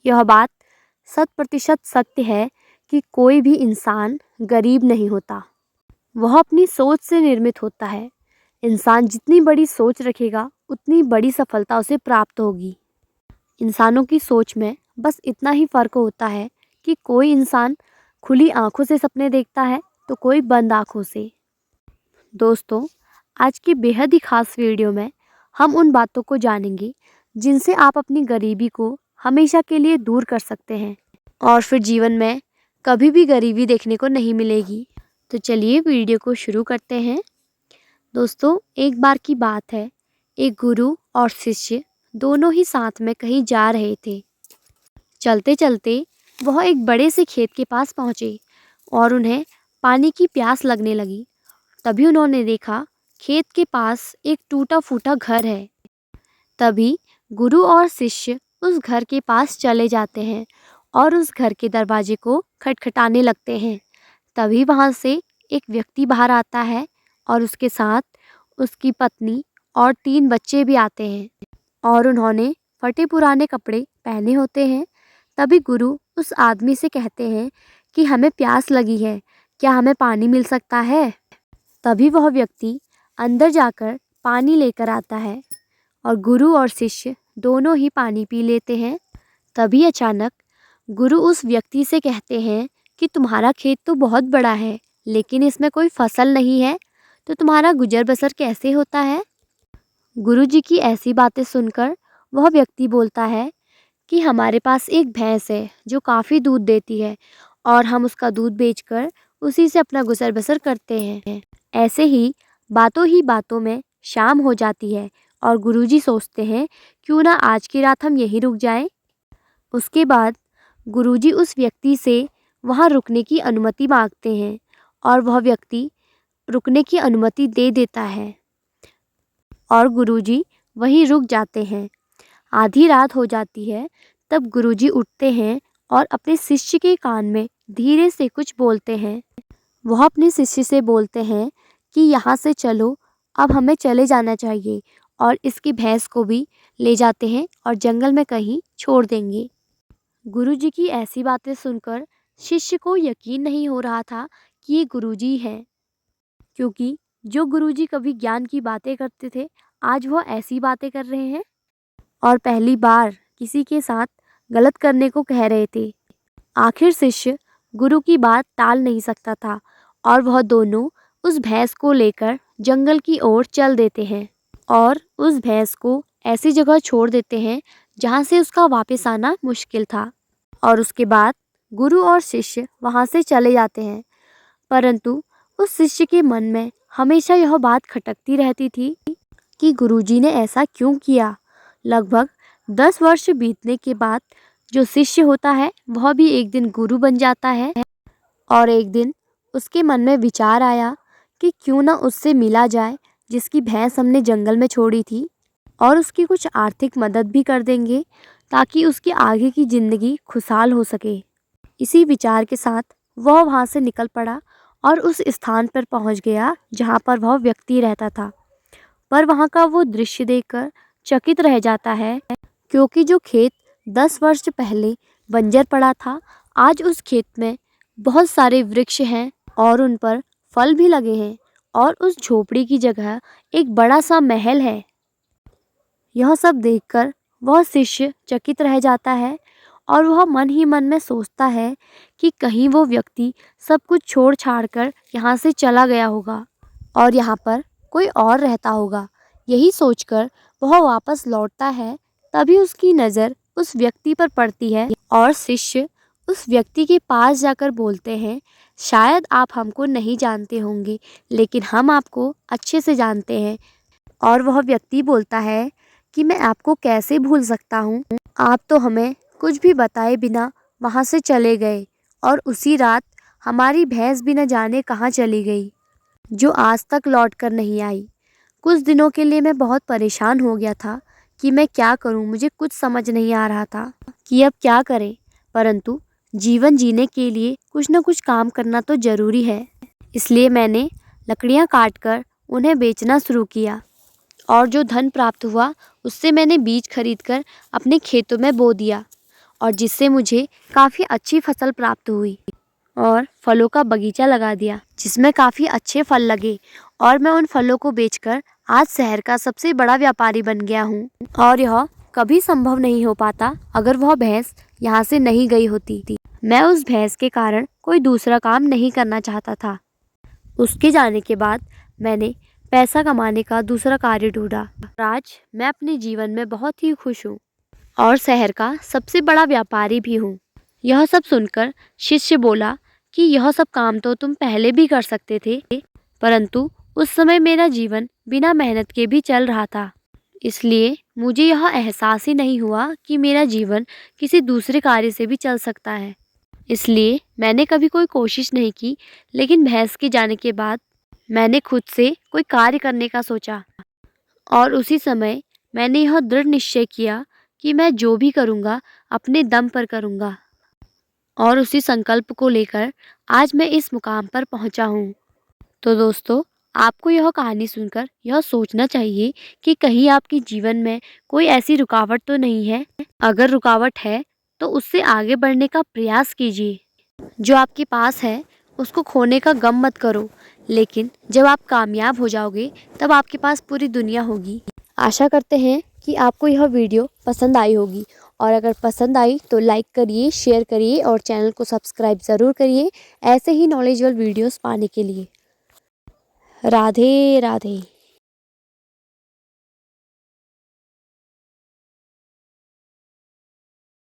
यह बात 100% सत्य है कि कोई भी इंसान गरीब नहीं होता, वह अपनी सोच से निर्मित होता है। इंसान जितनी बड़ी सोच रखेगा उतनी बड़ी सफलता उसे प्राप्त होगी। इंसानों की सोच में बस इतना ही फ़र्क होता है कि कोई इंसान खुली आंखों से सपने देखता है तो कोई बंद आंखों से। दोस्तों, आज की बेहद ही खास वीडियो में हम उन बातों को जानेंगे जिनसे आप अपनी गरीबी को हमेशा के लिए दूर कर सकते हैं और फिर जीवन में कभी भी गरीबी देखने को नहीं मिलेगी। तो चलिए वीडियो को शुरू करते हैं। दोस्तों, एक बार की बात है, एक गुरु और शिष्य दोनों ही साथ में कहीं जा रहे थे। चलते चलते वह एक बड़े से खेत के पास पहुँचे और उन्हें पानी की प्यास लगने लगी। तभी उन्होंने देखा खेत के पास एक टूटा फूटा घर है। तभी गुरु और शिष्य उस घर के पास चले जाते हैं और उस घर के दरवाजे को खटखटाने लगते हैं। तभी वहाँ से एक व्यक्ति बाहर आता है और उसके साथ उसकी पत्नी और 3 बच्चे भी आते हैं और उन्होंने फटे पुराने कपड़े पहने होते हैं। तभी गुरु उस आदमी से कहते हैं कि हमें प्यास लगी है, क्या हमें पानी मिल सकता है? तभी वह व्यक्ति अंदर जाकर पानी लेकर आता है और गुरु और शिष्य दोनों ही पानी पी लेते हैं। तभी अचानक गुरु उस व्यक्ति से कहते हैं कि तुम्हारा खेत तो बहुत बड़ा है, लेकिन इसमें कोई फसल नहीं है, तो तुम्हारा गुजर बसर कैसे होता है? गुरु जी की ऐसी बातें सुनकर वह व्यक्ति बोलता है कि हमारे पास एक भैंस है जो काफ़ी दूध देती है और हम उसका दूध बेचकर उसी से अपना गुजर बसर करते हैं। ऐसे ही बातों में शाम हो जाती है और गुरुजी सोचते हैं क्यों ना आज की रात हम यहीं रुक जाएं। उसके बाद गुरुजी उस व्यक्ति से वहाँ रुकने की अनुमति मांगते हैं और वह व्यक्ति रुकने की अनुमति दे देता है और गुरुजी वहीं रुक जाते हैं। आधी रात हो जाती है, तब गुरुजी उठते हैं और अपने शिष्य के कान में धीरे से कुछ बोलते हैं। वह अपने शिष्य से बोलते हैं कि यहाँ से चलो, अब हमें चले जाना चाहिए, और इसकी भैंस को भी ले जाते हैं और जंगल में कहीं छोड़ देंगे। गुरुजी की ऐसी बातें सुनकर शिष्य को यकीन नहीं हो रहा था कि ये गुरुजी हैं, क्योंकि जो गुरुजी कभी ज्ञान की बातें करते थे, आज वह ऐसी बातें कर रहे हैं और पहली बार किसी के साथ गलत करने को कह रहे थे। आखिर शिष्य गुरु की बात टाल नहीं सकता था और वह दोनों उस भैंस को लेकर जंगल की ओर चल देते हैं और उस भैंस को ऐसी जगह छोड़ देते हैं जहाँ से उसका वापस आना मुश्किल था। और उसके बाद गुरु और शिष्य वहाँ से चले जाते हैं, परंतु उस शिष्य के मन में हमेशा यह बात खटकती रहती थी कि गुरुजी ने ऐसा क्यों किया। लगभग 10 वर्ष बीतने के बाद जो शिष्य होता है वह भी एक दिन गुरु बन जाता है और एक दिन उसके मन में विचार आया कि क्यों ना उससे मिला जाए जिसकी भैंस हमने जंगल में छोड़ी थी, और उसकी कुछ आर्थिक मदद भी कर देंगे ताकि उसकी आगे की ज़िंदगी खुशहाल हो सके। इसी विचार के साथ वह वहाँ से निकल पड़ा और उस स्थान पर पहुँच गया जहाँ पर वह व्यक्ति रहता था। पर वहाँ का वो दृश्य देखकर चकित रह जाता है, क्योंकि जो खेत 10 वर्ष पहले बंजर पड़ा था, आज उस खेत में बहुत सारे वृक्ष हैं और उन पर फल भी लगे हैं और उस झोपड़ी की जगह एक बड़ा सा महल है। यह सब देखकर वह शिष्य चकित रह जाता है और वह मन ही मन में सोचता है कि कहीं वो व्यक्ति सब कुछ छोड़ छाड़ कर यहाँ से चला गया होगा और यहाँ पर कोई और रहता होगा। यही सोचकर वह वापस लौटता है। तभी उसकी नज़र उस व्यक्ति पर पड़ती है और शिष्य उस व्यक्ति के पास जाकर बोलते हैं, शायद आप हमको नहीं जानते होंगे, लेकिन हम आपको अच्छे से जानते हैं। और वह व्यक्ति बोलता है कि मैं आपको कैसे भूल सकता हूँ, आप तो हमें कुछ भी बताए बिना वहाँ से चले गए और उसी रात हमारी भैंस भी न जाने कहाँ चली गई, जो आज तक लौट कर नहीं आई। कुछ दिनों के लिए मैं बहुत परेशान हो गया था कि मैं क्या करूं, मुझे कुछ समझ नहीं आ रहा था कि अब क्या करें, परंतु जीवन जीने के लिए कुछ न कुछ काम करना तो ज़रूरी है। इसलिए मैंने लकड़ियां काटकर उन्हें बेचना शुरू किया और जो धन प्राप्त हुआ उससे मैंने बीज खरीदकर अपने खेतों में बो दिया और जिससे मुझे काफ़ी अच्छी फसल प्राप्त हुई और फलों का बगीचा लगा दिया जिसमें काफ़ी अच्छे फल लगे और मैं उन फलों को बेचकर आज शहर का सबसे बड़ा व्यापारी बन गया हूँ। और यह कभी संभव नहीं हो पाता अगर वह भैंस यहाँ से नहीं गई होती। मैं उस भैंस के कारण कोई दूसरा काम नहीं करना चाहता था। उसके जाने के बाद मैंने पैसा कमाने का दूसरा कार्य ढूंढा। आज मैं अपने जीवन में बहुत ही खुश हूँ और शहर का सबसे बड़ा व्यापारी भी हूँ। यह सब सुनकर शिष्य बोला कि यह सब काम तो तुम पहले भी कर सकते थे, परंतु उस समय मेरा जीवन बिना मेहनत के भी चल रहा था, इसलिए मुझे यह एहसास ही नहीं हुआ कि मेरा जीवन किसी दूसरे कार्य से भी चल सकता है। इसलिए मैंने कभी कोई कोशिश नहीं की, लेकिन भैंस के जाने के बाद मैंने खुद से कोई कार्य करने का सोचा और उसी समय मैंने यह दृढ़ निश्चय किया कि मैं जो भी करूँगा अपने दम पर करूँगा और उसी संकल्प को लेकर आज मैं इस मुकाम पर पहुँचा हूँ। तो दोस्तों, आपको यह कहानी सुनकर यह सोचना चाहिए कि कहीं आपके जीवन में कोई ऐसी रुकावट तो नहीं है। अगर रुकावट है तो उससे आगे बढ़ने का प्रयास कीजिए। जो आपके पास है उसको खोने का गम मत करो, लेकिन जब आप कामयाब हो जाओगे तब आपके पास पूरी दुनिया होगी। आशा करते हैं कि आपको यह वीडियो पसंद आई होगी और अगर पसंद आई तो लाइक करिए, शेयर करिए और चैनल को सब्सक्राइब ज़रूर करिए ऐसे ही नॉलेजेबल वीडियोस पाने के लिए। राधे राधे।